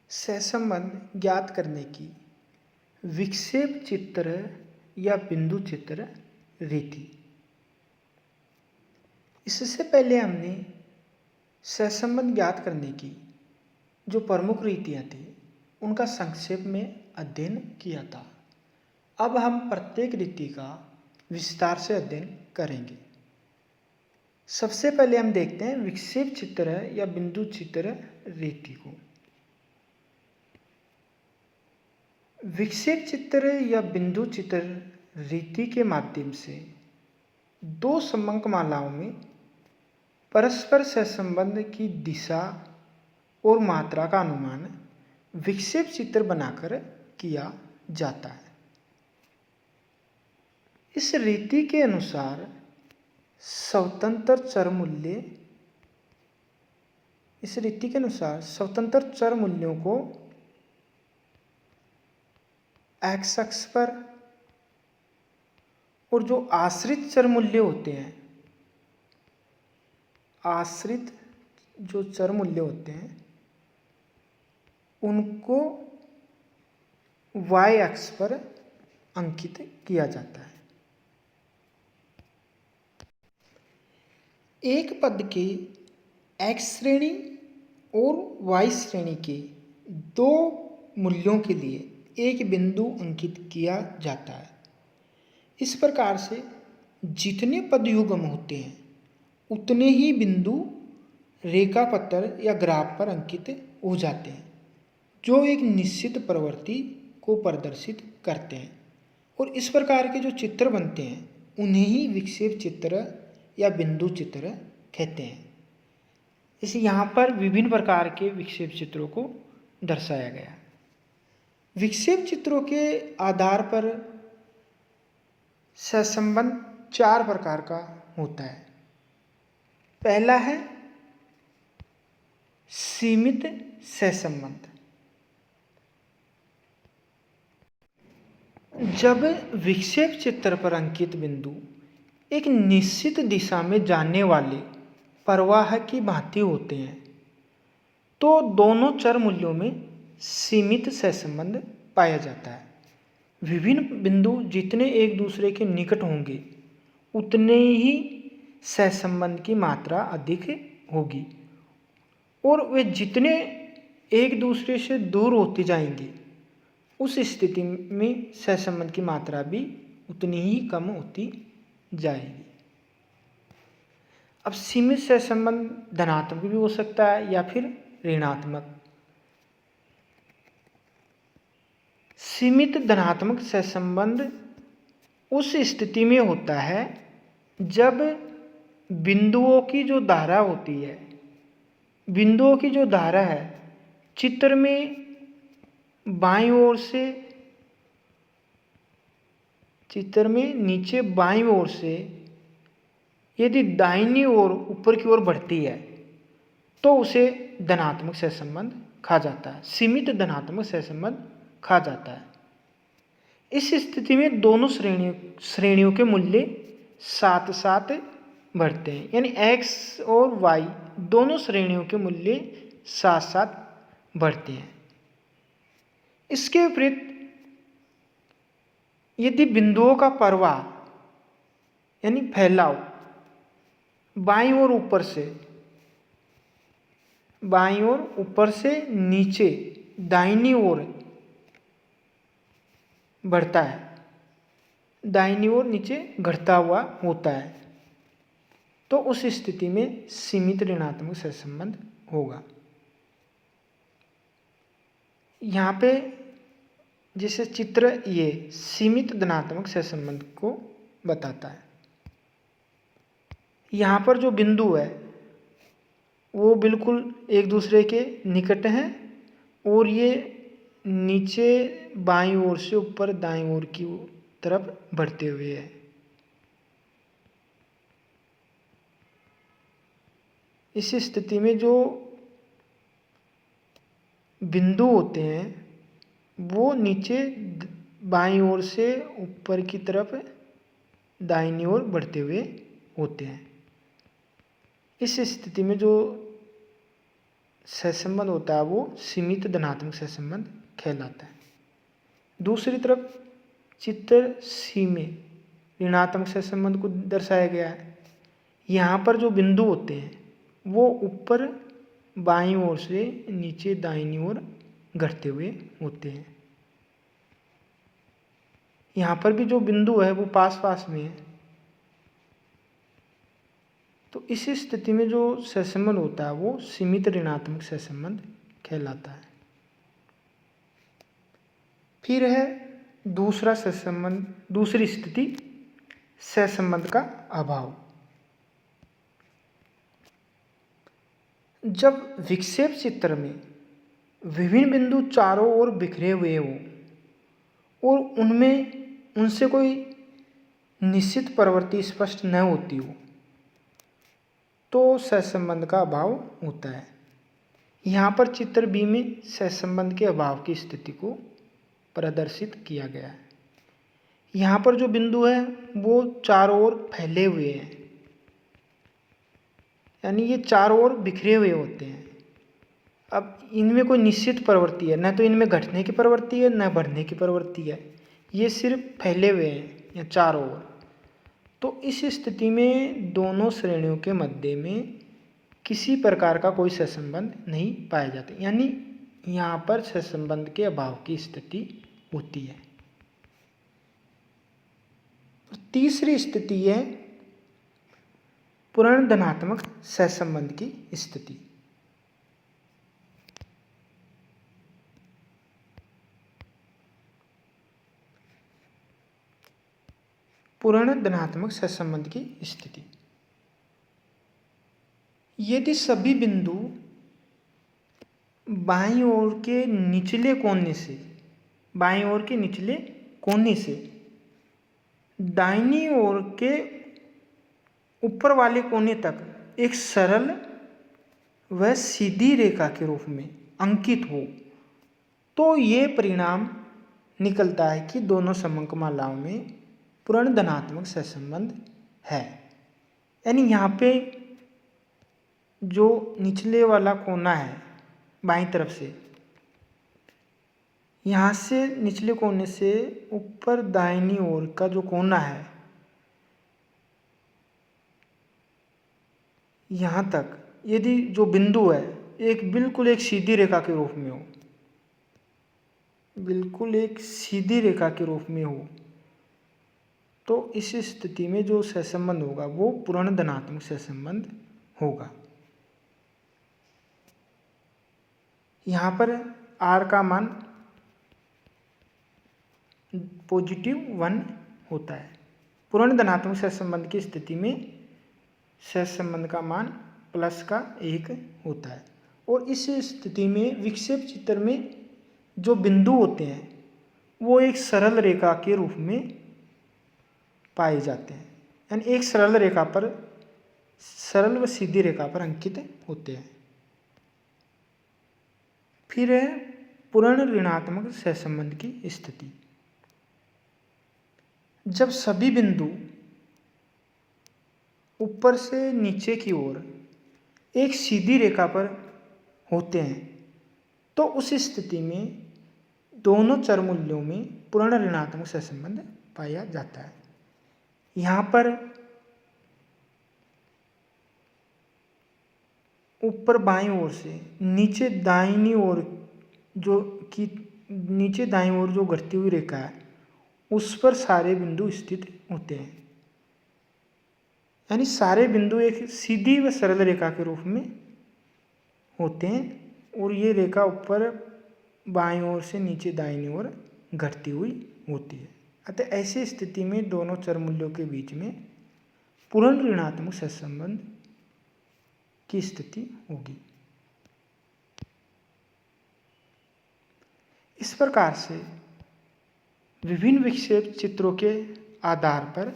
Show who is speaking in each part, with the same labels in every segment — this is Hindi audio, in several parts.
Speaker 1: सहसंबंध ज्ञात करने की विक्षेप चित्र या बिंदु चित्र रीति। इससे पहले हमने सहसंबंध ज्ञात करने की जो प्रमुख रीतियाँ थी उनका संक्षेप में अध्ययन किया था। अब हम प्रत्येक रीति का विस्तार से अध्ययन करेंगे। सबसे पहले हम देखते हैं विक्षेप चित्र या बिंदु चित्र रीति को। विक्षेप चित्र या बिंदु चित्र रीति के माध्यम से दो समंकमालाओं में परस्पर सहसंबंध की दिशा और मात्रा का अनुमान विक्षेप चित्र बनाकर किया जाता है। इस रीति के अनुसार स्वतंत्र चर मूल्यों को एक्स अक्ष पर और जो आश्रित चर मूल्य होते हैं, उनको वाई अक्ष पर अंकित किया जाता है। एक पद के एक्स श्रेणी और वाई श्रेणी के दो मूल्यों के लिए एक बिंदु अंकित किया जाता है। इस प्रकार से जितने पद युग्म होते हैं उतने ही बिंदु रेखापत्र या ग्राफ पर अंकित हो जाते हैं, जो एक निश्चित प्रवृत्ति को प्रदर्शित करते हैं। और इस प्रकार के जो चित्र बनते हैं उन्हें ही विक्षेप चित्र या बिंदु चित्र कहते हैं। इसे यहाँ पर विभिन्न प्रकार के विक्षेप चित्रों को दर्शाया गया। विक्षेप चित्रों के आधार पर सहसंबंध चार प्रकार का होता है। पहला है सीमित सहसंबंध। जब विक्षेप चित्र पर अंकित बिंदु एक निश्चित दिशा में जाने वाले प्रवाह की भांति होते हैं तो दोनों चर मूल्यों में सीमित सहसंबंध पाया जाता है। विभिन्न बिंदु जितने एक दूसरे के निकट होंगे उतने ही सहसंबंध की मात्रा अधिक होगी, और वे जितने एक दूसरे से दूर होते जाएंगे उस स्थिति में सहसंबंध की मात्रा भी उतनी ही कम होती जाएगी। अब सीमित सहसंबंध धनात्मक भी हो सकता है या फिर ऋणात्मक। सीमित धनात्मक सहसंबंध उस स्थिति में होता है जब बिंदुओं की जो धारा है चित्र में नीचे बाईं ओर से यदि दाहिनी ओर ऊपर की ओर बढ़ती है तो उसे धनात्मक सहसंबंध कहा जाता है, सीमित धनात्मक सहसंबंध कहा जाता है। इस स्थिति में दोनों श्रेणियों के मूल्य साथ साथ बढ़ते हैं, यानी x और y दोनों श्रेणियों के मूल्य साथ साथ बढ़ते हैं। इसके विपरीत यदि बिंदुओं का प्रवाह यानी फैलाव बाईं ओर ऊपर से नीचे दाहिनी ओर बढ़ता है, दाहिनी ओर नीचे घटता हुआ होता है, तो उस स्थिति में सीमित ऋणात्मक सहसंबंध होगा। यहाँ पे जैसे चित्र ये सीमित धनात्मक सहसंबंध को बताता है। यहाँ पर जो बिंदु है वो बिल्कुल एक दूसरे के निकट हैं और ये नीचे बाईं ओर से ऊपर दाईं ओर की तरफ बढ़ते हुए है। इस स्थिति में जो बिंदु होते हैं वो नीचे बाईं ओर से ऊपर की तरफ दाहिनी ओर बढ़ते हुए होते हैं। इस स्थिति में जो सहसंबंध होता है वो सीमित धनात्मक सहसंबंध कहलाता है। दूसरी तरफ चित्र सी में ऋणात्मक सहसंबंध को दर्शाया गया है। यहाँ पर जो बिंदु होते हैं वो ऊपर बाईं ओर से नीचे दाहिनी ओर घटते हुए होते हैं। यहाँ पर भी जो बिंदु है वो पास पास में है। तो इस स्थिति में जो सहसंबंध होता है वो सीमित ऋणात्मक सहसंबंध कहलाता है। फिर है दूसरा सहसंबंध, दूसरी स्थिति सहसंबंध का अभाव। जब विक्षेप चित्र में विभिन्न बिंदु चारों ओर बिखरे हुए हो और उनसे कोई निश्चित प्रवृत्ति स्पष्ट न होती हो तो सहसंबंध का अभाव होता है। यहाँ पर चित्र बी में सहसंबंध के अभाव की स्थिति को प्रदर्शित किया गया है। यहाँ पर जो बिंदु है वो चारों ओर फैले हुए हैं, यानी ये चारों ओर बिखरे हुए होते हैं। अब इनमें कोई निश्चित प्रवृत्ति है, न तो इनमें घटने की प्रवृत्ति है न बढ़ने की प्रवृत्ति है, ये सिर्फ फैले हुए हैं या चारों ओर। तो इस स्थिति में दोनों श्रेणियों के मध्य में किसी प्रकार का कोई सहसंबंध नहीं पाया जाता, यानी यहाँ पर सहसंबंध के अभाव की स्थिति होती है। तीसरी स्थिति है पूर्ण धनात्मक सहसंबंध की स्थिति। पूर्ण धनात्मक सहसंबंध की स्थिति, यदि सभी बिंदु बाईं ओर के निचले कोने से दाहिनी ओर के ऊपर वाले कोने तक एक सरल व सीधी रेखा के रूप में अंकित हो तो ये परिणाम निकलता है कि दोनों समंकमालाओं में पूर्ण धनात्मक सहसंबंध है। यानी यहाँ पे जो निचले वाला कोना है बाईं तरफ से, यहाँ से निचले कोने से ऊपर दाहिनी ओर का जो कोना है यहाँ तक, यदि जो बिंदु है बिल्कुल एक सीधी रेखा के रूप में हो, बिल्कुल एक सीधी रेखा के रूप में हो, तो इस स्थिति में जो सहसंबंध होगा वो पूर्ण धनात्मक सहसंबंध होगा। यहाँ पर r का मान +1 होता है। पूर्ण धनात्मक सहसंबंध की स्थिति में सहसंबंध का मान +1 होता है। और इस स्थिति में विक्षेप चित्र में जो बिंदु होते हैं वो एक सरल रेखा के रूप में पाए जाते हैं, यानी एक सरल व सीधी रेखा पर अंकित होते हैं। फिर है पूर्ण ऋणात्मक सहसंबंध की स्थिति। जब सभी बिंदु ऊपर से नीचे की ओर एक सीधी रेखा पर होते हैं तो उस स्थिति में दोनों चर मूल्यों में पूर्ण ऋणात्मक सहसंबंध पाया जाता है। यहाँ पर ऊपर बाईं ओर से नीचे दाईं ओर जो घटती हुई रेखा है उस पर सारे बिंदु स्थित होते हैं, यानी सारे बिंदु एक सीधी व सरल रेखा के रूप में होते हैं और ये रेखा ऊपर बाईं ओर से नीचे दाईं ओर घटती हुई होती है। अतः ऐसी स्थिति में दोनों चर मूल्यों के बीच में पूर्ण ऋणात्मक सहसंबंध की स्थिति होगी। इस प्रकार से विभिन्न विक्षेप चित्रों के आधार पर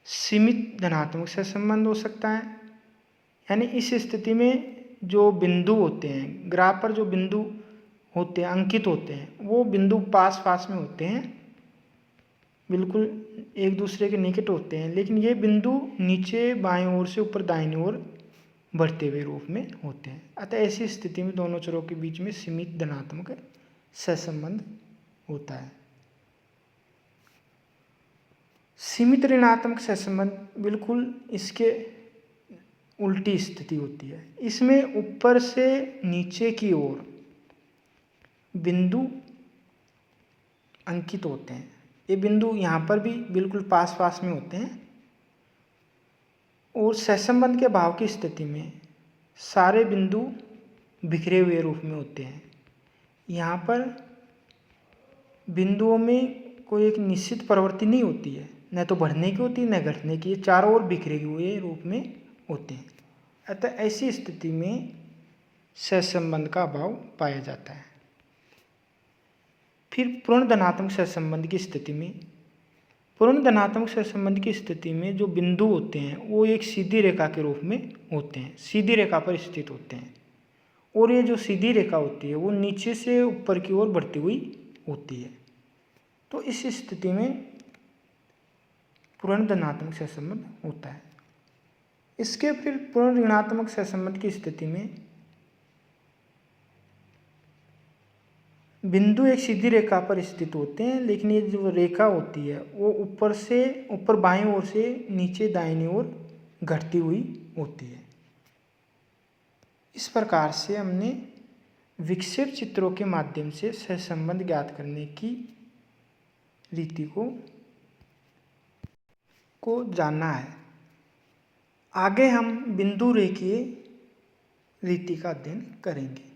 Speaker 1: सीमित धनात्मक सहसंबंध हो सकता है, यानी इस स्थिति में जो बिंदु होते हैं, ग्राफ पर जो बिंदु होते हैं अंकित होते हैं, वो बिंदु पास पास में होते हैं, बिल्कुल एक दूसरे के निकट होते हैं, लेकिन ये बिंदु नीचे बाईं ओर से ऊपर दाईं ओर बढ़ते हुए रूप में होते हैं। अतः ऐसी स्थिति में दोनों चरों के बीच में सीमित धनात्मक सहसंबंध होता है। सीमित ऋणात्मक सहसंबंध बिल्कुल इसके उल्टी स्थिति होती है। इसमें ऊपर से नीचे की ओर बिंदु अंकित होते हैं। ये बिंदु यहाँ पर भी बिल्कुल पास पास में होते हैं और सहसंबंध के अभाव की स्थिति में सारे बिंदु बिखरे हुए रूप में होते हैं। यहाँ पर बिंदुओं में कोई एक निश्चित प्रवृत्ति नहीं होती है, न तो बढ़ने की होती है न घटने की, ये चारों ओर बिखरे हुए रूप में होते हैं। अतः ऐसी स्थिति में सहसंबंध का अभाव पाया जाता है। फिर पूर्ण धनात्मक सहसंबंध की स्थिति में, पूर्ण धनात्मक सहसंबंध की स्थिति में जो बिंदु होते हैं वो एक सीधी रेखा के रूप में होते हैं, सीधी रेखा पर स्थित होते हैं और ये जो सीधी रेखा होती है वो नीचे से ऊपर की ओर बढ़ती हुई होती है। तो इस स्थिति में पूर्ण धनात्मक सहसंबंध होता है। इसके फिर पूर्ण ऋणात्मक सहसंबंध की स्थिति में बिंदु एक सीधी रेखा पर स्थित होते हैं, लेकिन ये जो रेखा होती है वो ऊपर बाईं ओर से नीचे दाहिनी ओर घटती हुई होती है। इस प्रकार से हमने विक्षेप चित्रों के माध्यम से सहसंबंध ज्ञात करने की रीति को जानना है। आगे हम बिंदु रेखीय रीति का अध्ययन करेंगे।